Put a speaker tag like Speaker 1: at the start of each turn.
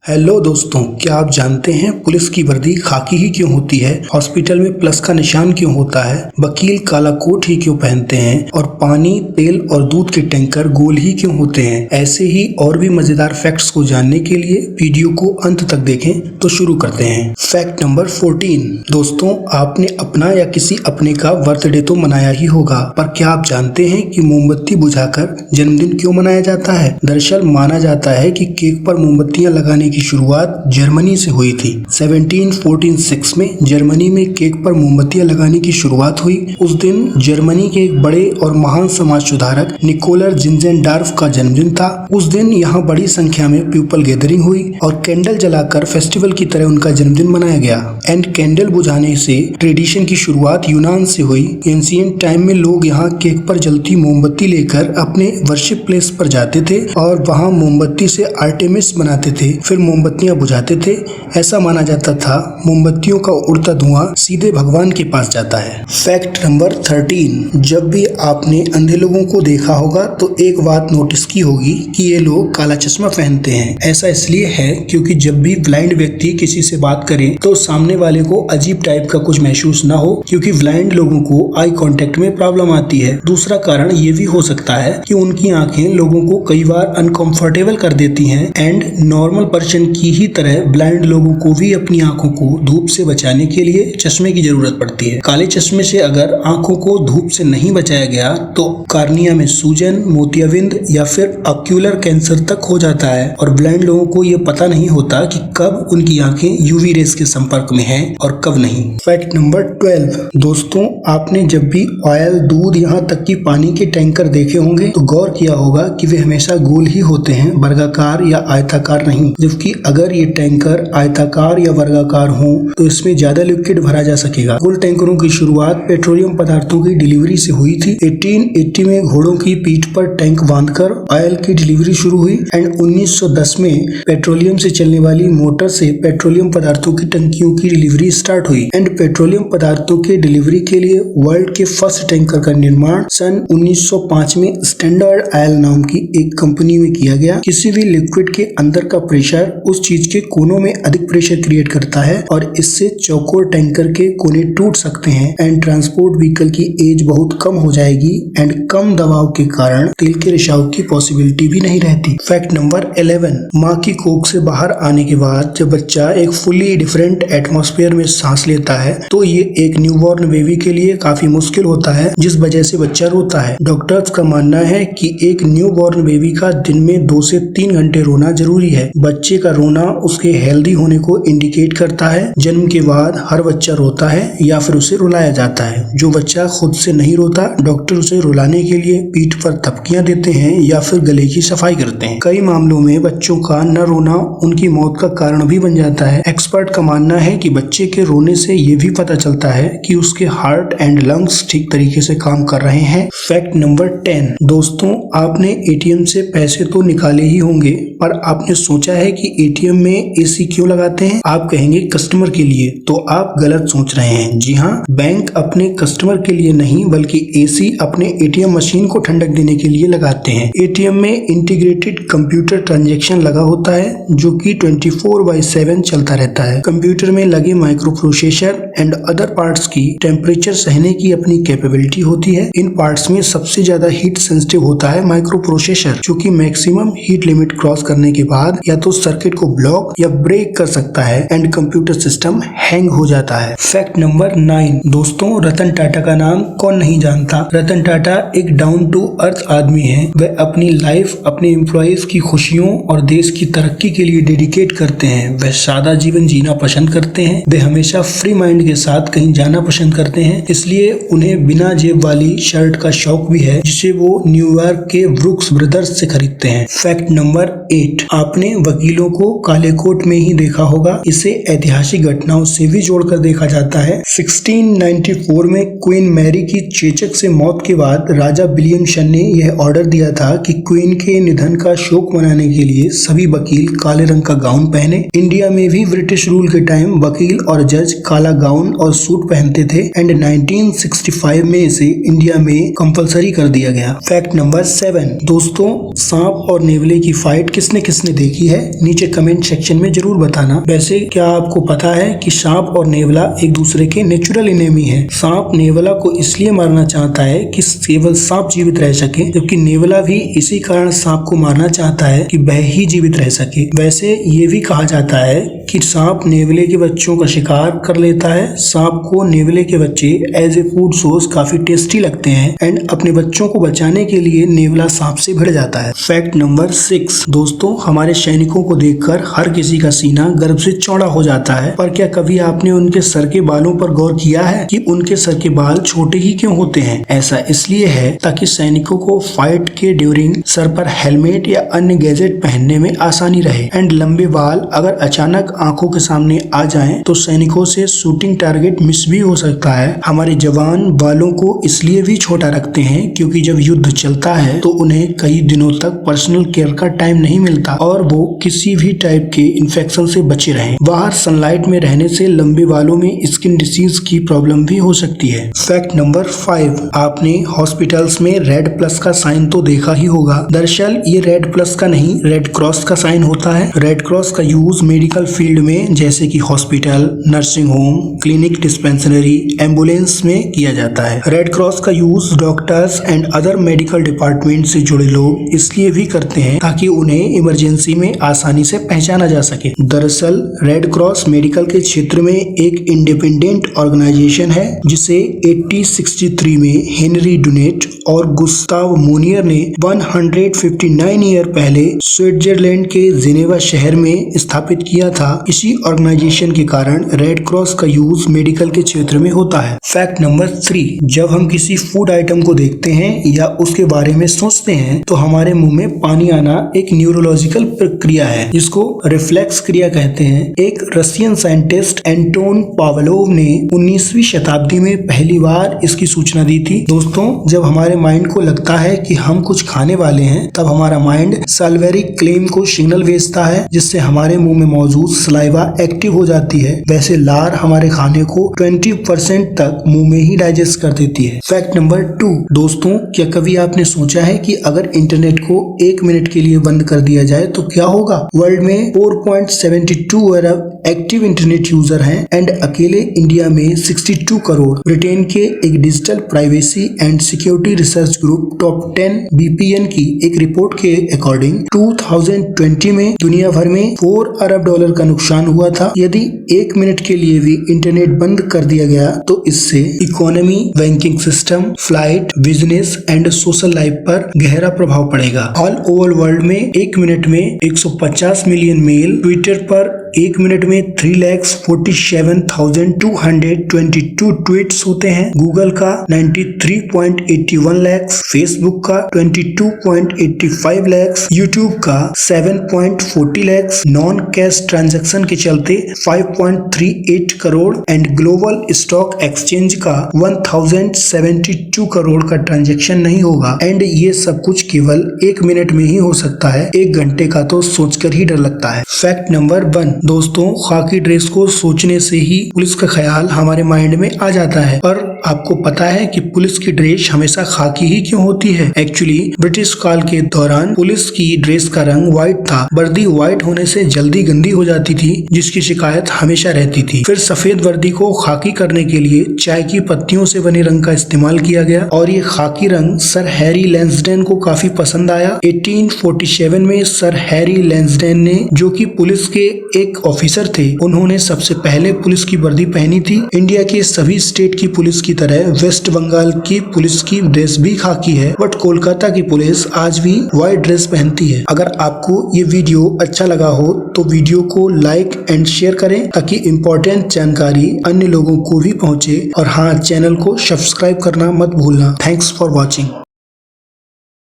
Speaker 1: Hello दोस्तों, क्या आप जानते हैं पुलिस की वर्दी खाकी ही क्यों होती है? हॉस्पिटल में प्लस का निशान क्यों होता है? वकील काला कोट ही क्यों पहनते हैं? और पानी, तेल और दूध के टैंकर गोल ही क्यों होते हैं? ऐसे ही और भी मजेदार फैक्ट्स को जानने के लिए वीडियो को अंत तक देखें। तो शुरू करते हैं। Fact number 14। दोस्तों, आपने अपना या किसी अपने का बर्थडे तो मनाया ही होगा, पर क्या आप जानते हैं कि मोमबत्ती बुझाकर जन्मदिन क्यों मनाया जाता है? दरअसल माना जाता है कि केक पर मोमबत्तियां लगाने की शुरुआत जर्मनी से हुई थी। 1746 में जर्मनी में केक पर मोमबत्तियां लगाने की शुरुआत हुई। उस दिन जर्मनी के एक बड़े और महान समाज सुधारक निकोलर जिंजेनडार्फ का जन्मदिन था। उस दिन यहाँ बड़ी संख्या में पीपल गैदरिंग हुई और कैंडल जलाकर फेस्टिवल की तरह उनका जन्मदिन मनाया गया। एंड कैंडल बुझाने से ट्रेडिशन की शुरुआत यूनान से हुई। एंशिएंट टाइम में लोग यहाँ केक पर जलती मोमबत्ती लेकर अपने वर्शिप प्लेस पर जाते थे और वहाँ मोमबत्ती से आर्टेमिस बनाते थे, फिर मोमबत्तियां बुझाते थे। ऐसा माना जाता था मोमबत्तियों का उड़ता धुआं सीधे भगवान के पास जाता है। Fact number 13। जब भी आपने अंधे लोगों को देखा होगा तो एक बात नोटिस की होगी कि ये लोग काला चश्मा पहनते हैं। ऐसा इसलिए है क्योंकि जब भी ब्लाइंड व्यक्ति किसी से बात करे तो सामने वाले को अजीब टाइप का कुछ महसूस ना हो, क्योंकि ब्लाइंड लोगों को आई कांटेक्ट में प्रॉब्लम आती है। दूसरा कारण ये भी हो सकता है कि उनकी आंखें लोगों को कई बार अनकंफर्टेबल कर देती हैं। एंड नॉर्मल पर्सन की ही तरह ब्लाइंड लोगों को भी अपनी आंखों को धूप से बचाने के लिए चश्मे की जरूरत पड़ती है। काले चश्मे से अगर आंखों को धूप से नहीं बचाया गया तो कार्निया में सूजन, मोतियाबिंद या फिर ऑक्यूलर कैंसर तक हो जाता है। और ब्लाइंड लोगों को ये पता नहीं होता कि कब उनकी आंखें यूवी रेस के संपर्क में हैं और कब नहीं। Fact number 12। दोस्तों, आपने जब भी ऑयल, दूध, यहाँ तक कि पानी के टैंकर देखे होंगे तो गौर किया होगा कि वे हमेशा गोल ही होते हैं, वर्गाकार या आयताकार नहीं। जबकि अगर ये टैंकर आयताकार या वर्गाकार हो तो इसमें ज्यादा लिक्विड भरा जा सकेगा। गोल टैंकरों की शुरुआत पेट्रोलियम पदार्थों की डिलीवरी से हुई थी। 1880 में घोड़ों की पीठ पर टैंक बांधकर ऑयल की डिलीवरी शुरू हुई। एंड 1910 में पेट्रोलियम से चलने वाली मोटर से पेट्रोलियम पदार्थों की टंकियों की डिलीवरी स्टार्ट हुई। एंड पेट्रोलियम पदार्थों के डिलीवरी के लिए वर्ल्ड के फर्स्ट टैंकर का निर्माण सन 1905 में स्टैंडर्ड ऑयल नाम की एक कंपनी में किया गया। किसी भी लिक्विड के अंदर का प्रेशर उस चीज के कोनों में अधिक प्रेशर क्रिएट करता है और इससे चौकोर टैंकर के कोने टूट सकते हैं। एंड ट्रांसपोर्ट व्हीकल की एज बहुत कम हो जाएगी एंड कम दबाव के कारण तेल के रिसाव की पॉसिबिलिटी भी नहीं रहती। Fact number 11। माँ की कोख से बाहर आने के बाद जब बच्चा एक फुली डिफरेंट एटमॉस्फेयर में सांस लेता है तो ये एक न्यूबॉर्न बेबी के लिए काफी मुश्किल होता है, जिस वजह से बच्चा रोता है। डॉक्टर्स का मानना है कि एक न्यूबॉर्न बेबी का दिन में 2 से 3 घंटे रोना जरूरी है। बच्चे का रोना उसके हेल्दी होने को इंडिकेट करता है। जन्म के बाद हर बच्चा रोता है या फिर उसे रुलाया जाता है। जो बच्चा खुद से नहीं रोता, डॉक्टर उसे रुलाने के लिए पीठ पर थपकियां देते हैं या फिर गले की सफाई करते हैं। कई मामलों में बच्चों का न रोना उनकी मौत का कारण भी बन जाता है। एक्सपर्ट का मानना है कि बच्चे के रोने से ये भी पता चलता है कि उसके हार्ट एंड लंग्स ठीक तरीके से काम कर रहे हैं। Fact number 10। दोस्तों, आपने एटीएम से पैसे तो निकाले ही होंगे, पर आपने सोचा है कि एटीएम में एसी क्यों लगाते हैं? आप कहेंगे कस्टमर के लिए, तो आप गलत सोच रहे हैं। जी हाँ, बैंक अपने कस्टमर के लिए नहीं बल्कि एसी अपने एटीएम मशीन को ठंडक देने के लिए लगाते हैं। एटीएम में इंटीग्रेटेड कंप्यूटर ट्रांजैक्शन लगा होता है जो कि 24/7 चलता रहता है। कंप्यूटर में लगे micro processor and other parts की टेम्परेचर सहने की अपनी कैपेबिलिटी होती है। इन पार्ट्स में सबसे ज्यादा हीट सेंसिटिव होता है माइक्रो प्रोसेसर, जो कि मैक्सिमम हीट लिमिट क्रॉस करने के बाद या तो सर्किट को ब्लॉक या ब्रेक कर सकता है एंड कंप्यूटर सिस्टम हैंग हो जाता है। Fact number 9। दोस्तों, रतन टाटा का नाम कौन नहीं जानता। रतन टाटा एक डाउन टू अर्थ आदमी है। वह अपनी लाइफ अपने एम्प्लॉइज की खुशियों और देश की तरक्की के लिए डेडिकेट करते हैं। वह सादा जीवन जीना पसंद करते हैं। वे हमेशा फ्री माइंड के साथ कहीं जाना पसंद करते हैं, इसलिए उन्हें बिना जेब वाली शर्ट का शौक भी है जिसे वो न्यूयॉर्क के ब्रुक्स ब्रदर्स से खरीदते हैं। Fact number 8। आपने वकीलों को काले कोट में ही देखा होगा। इसे ऐतिहासिक घटनाओं से भी जोड़कर देखा जाता है। 1694 में क्वीन मैरी की चेचक से मौत के बाद राजा विलियम शन ने यह ऑर्डर दिया था कि क्वीन के निधन का शोक मनाने के लिए सभी वकील काले रंग का गाउन पहने। इंडिया में भी ब्रिटिश रूल के टाइम वकील और जज काला गाउन और सूट पहनते थे एंड 1965 में इसे इंडिया में कंपलसरी कर दिया गया। Fact number 7। दोस्तों, सांप और नेवले की फाइट किसने किसने देखी है नीचे नीचे कमेंट सेक्शन में जरूर बताना। वैसे क्या आपको पता है कि सांप और नेवला एक दूसरे के नेचुरल एनिमी है। सांप नेवला को इसलिए मारना चाहता है कि केवल सांप जीवित रह सके, जबकि नेवला भी इसी कारण सांप को मारना चाहता है कि वह ही जीवित रह सके। वैसे ये भी कहा जाता है कि सांप नेवले के बच्चों का शिकार कर लेता है। सांप को नेवले के बच्चे एज ए फूड सोर्स काफी टेस्टी लगते हैं एंड अपने बच्चों को बचाने के लिए नेवला सांप से भिड़ जाता है। फैक्ट नंबर 6 दोस्तों, हमारे सैनिकों को देखकर हर किसी का सीना गर्व से चौड़ा हो जाता है, पर क्या कभी आपने उनके सर के बालों पर गौर किया है कि उनके सर के बाल छोटे ही क्यों होते हैं? ऐसा इसलिए है ताकि सैनिकों को फाइट के ड्यूरिंग सर पर हेलमेट या अन्य गैजेट पहनने में आसानी रहे एंड लंबे बाल अगर अचानक आंखों के सामने आ जाएं तो सैनिकों से शूटिंग टारगेट मिस भी हो सकता है। हमारे जवान बालों को इसलिए भी छोटा रखते हैं क्योंकि जब युद्ध चलता है तो उन्हें कई दिनों तक पर्सनल केयर का टाइम नहीं मिलता और वो किसी भी टाइप के इन्फेक्शन से बचे रहें। बाहर सनलाइट में रहने से लंबे बालों में स्किन डिसीज की प्रॉब्लम भी हो सकती है। फैक्ट नंबर 5, आपने हॉस्पिटल्स में रेड प्लस का साइन तो देखा ही होगा। दरअसल ये रेड प्लस का नहीं, रेड क्रॉस का साइन होता है। रेड क्रॉस का यूज मेडिकल फील्ड में जैसे कि hospital, nursing home, clinic, dispensary, ambulance में किया जाता है। रेड क्रॉस का use doctors and other medical department से जुड़े लोग इसलिए भी करते हैं ताकि उन्हें इमरजेंसी में आसानी से पहचाना जा सके। दरअसल रेड क्रॉस मेडिकल के क्षेत्र में एक इंडिपेंडेंट ऑर्गेनाइजेशन है जिसे 1863 में हेनरी डुनेट और गुस्ताव मोनियर ने 159 ईयर पहले स्विट्जरलैंड के जिनेवा शहर में स्थापित किया था। इसी ऑर्गेनाइजेशन के कारण रेड क्रॉस का यूज मेडिकल के क्षेत्र में होता है। फैक्ट नंबर 3, जब हम किसी फूड आइटम को देखते हैं या उसके बारे में सोचते हैं तो हमारे मुंह में पानी आना एक न्यूरोलॉजिकल प्रक्रिया है जिसको रिफ्लेक्स क्रिया कहते हैं। एक रशियन साइंटिस्ट एंटोन पावलोव ने 19वीं शताब्दी में पहली बार इसकी सूचना दी थी। दोस्तों, जब हमारे माइंड को लगता है कि हम कुछ खाने वाले हैं तब हमारा माइंड सल्वेरिक क्लेम को सिग्नल भेजता है जिससे हमारे मुंह में मौजूद सलाइवा एक्टिव हो जाती है। वैसे लार हमारे खाने को 20% तक मुंह में ही डाइजेस्ट कर देती है। फैक्ट नंबर 2, दोस्तों, क्या कभी आपने सोचा है कि अगर इंटरनेट को 1 मिनट के लिए बंद कर दिया जाए तो क्या होगा? वर्ल्ड में 4.72 अरब एक्टिव इंटरनेट यूजर हैं एंड अकेले इंडिया में 62 करोड़। ब्रिटेन के एक digital privacy and security research group top 10 VPN की एक रिपोर्ट के अकॉर्डिंग 2020 में दुनिया भर में $4 अरब का नुकसान हुआ था। यदि 1 मिनट के लिए भी इंटरनेट बंद कर दिया गया तो इससे economy, banking system, flight, business and social life पर गहरा प्रभाव पड़ेगा। ऑल ओवर वर्ल्ड में 1 मिनट में 150 मिलियन मेल, ट्विटर पर 1 मिनट में 3,47,222 ट्वीट्स होते हैं, गूगल का 93.81 लाख, फेसबुक का 22.85 लाख, यूट्यूब का 7.40 लाख, नॉन कैश ट्रांजैक्शन के चलते 5.38 crore and global stock exchange का 1072 करोड़ का ट्रांजैक्शन नहीं होगा। एंड ये सब कुछ केवल 1 मिनट में ही हो सकता है। 1 घंटे का तो सोचकर ही डर लगता है। फैक्ट नंबर 1, दोस्तों, खाकी ड्रेस को सोचने से ही पुलिस का ख्याल हमारे माइंड में आ जाता है। पर आपको पता है कि पुलिस की ड्रेस हमेशा खाकी ही क्यों होती है? एक्चुअली ब्रिटिश काल के दौरान पुलिस की ड्रेस का रंग व्हाइट था। वर्दी व्हाइट होने से जल्दी गंदी हो जाती थी जिसकी शिकायत हमेशा रहती थी। फिर सफेद वर्दी को खाकी करने के लिए चाय की पत्तियों से बने रंग का इस्तेमाल किया गया और ये खाकी रंग सर हैरी लैंसडेन को काफी पसंद आया। 1847 में सर हैरी लैंसडेन ने, जो कि पुलिस के एक ऑफिसर थे, उन्होंने सबसे पहले पुलिस की वर्दी पहनी थी। इंडिया के सभी स्टेट की पुलिस की तरह वेस्ट बंगाल की पुलिस की ड्रेस भी खाकी है, बट कोलकाता की पुलिस आज भी व्हाइट ड्रेस पहनती है। अगर आपको ये वीडियो अच्छा लगा हो तो वीडियो को लाइक एंड शेयर करें ताकि इम्पोर्टेंट जानकारी अन्य लोगों को भी पहुंचे। और हाँ, चैनल को सब्सक्राइब करना मत भूलना। Thanks for watching.